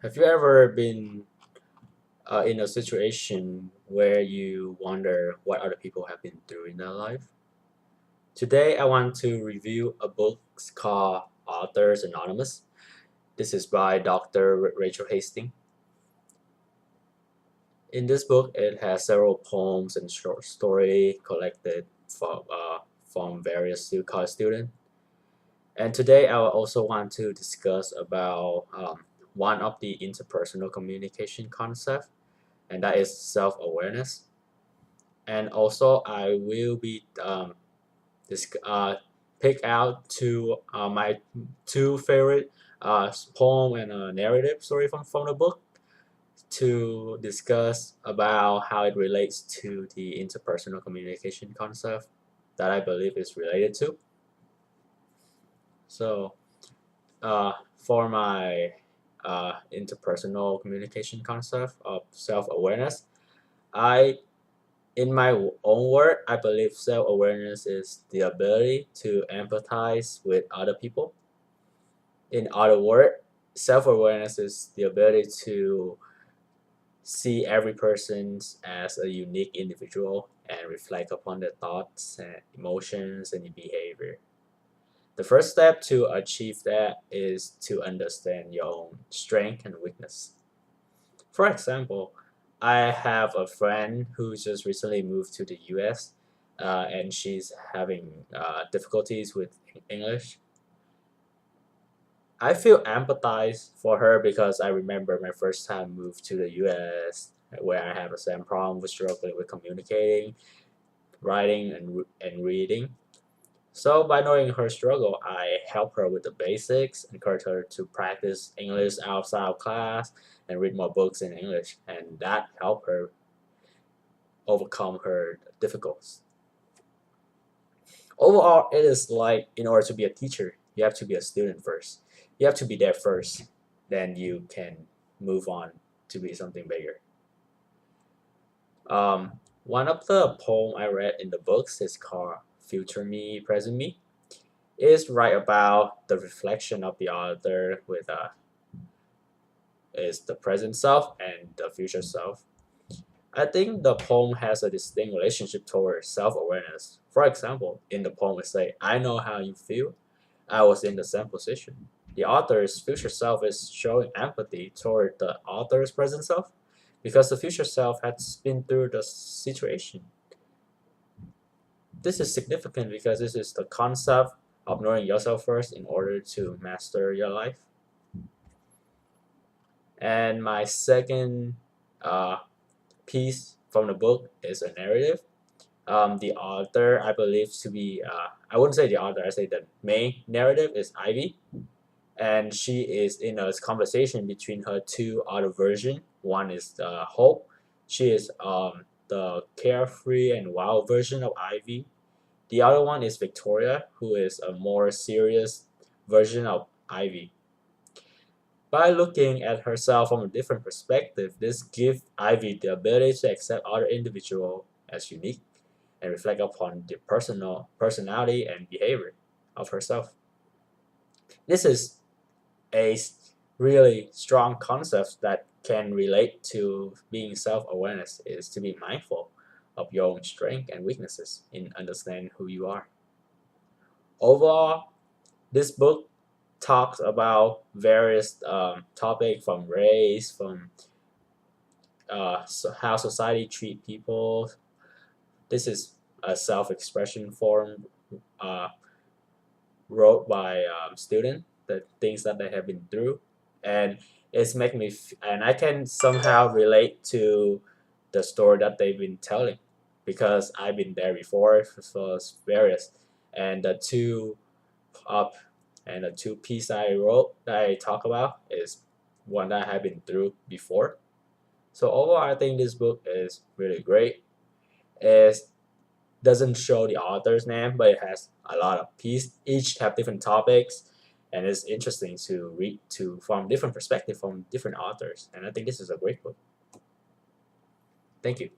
Have you ever been in a situation where you wonder what other people have been through in their life? Today, I want to review a book called Authors Anonymous. This is by Dr. Rachel Hastings. In this book, it has several poems and short story collected from various college students. And today, I will also want to discuss about one of the interpersonal communication concept, and that is self-awareness. And also I will be this pick out my two favorite poem and a narrative story from the book to discuss about how it relates to the interpersonal communication concept that I believe is related to. So for my interpersonal communication concept of self-awareness, I in my own word, I believe self-awareness is the ability to empathize with other people. In other words, self-awareness is the ability to see every person as a unique individual and reflect upon their thoughts and emotions and behavior. The first step to achieve that is to understand your own strength and weakness. For example, I have a friend who just recently moved to the US, and she's having difficulties with English. I feel empathize for her because I remember my first time moved to the US, where I have the same problem with struggling with communicating, writing, and reading. So by knowing her struggle, I help her with the basics, encourage her to practice English outside of class, and read more books in English, and that helped her overcome her difficulties. Overall, it is like in order to be a teacher, you have to be a student first. You have to be there first, then you can move on to be something bigger. One of the poem I read in the books is called Future Me, Present Me. It is right about the reflection of the author with is the present self and the future self. I think the poem has a distinct relationship towards self-awareness. For example, in the poem it say, I know how you feel. I was in the same position. The author's future self is showing empathy toward the author's present self because the future self has been through the situation. This is significant because this is the concept of knowing yourself first in order to master your life. And my second uh, piece from the book is a narrative. The author, I believe to be, I wouldn't say the author, I say the main narrative is Ivy. And she is in a conversation between her two other versions. One is Hope. She is the carefree and wild version of Ivy. The other one is Victoria, who is a more serious version of Ivy. By looking at herself from a different perspective, this gives Ivy the ability to accept other individuals as unique and reflect upon the personality and behavior of herself. This is a really strong concept that can relate to being self-awareness is to be mindful of your own strengths and weaknesses in understanding who you are. Overall, this book talks about various topics from race, from how society treat people. This is a self-expression form uh, wrote by students, the things that they have been through, and it's make me and I can somehow relate to the story that they've been telling because I've been there before for various, and the two up and the two piece I wrote that I talk about is one that I have been through before. So overall, I think this book is really great. It doesn't show the author's name, but it has a lot of pieces. Each have different topics, and it's interesting to read to from different perspective from different authors. And I think this is a great book. Thank you.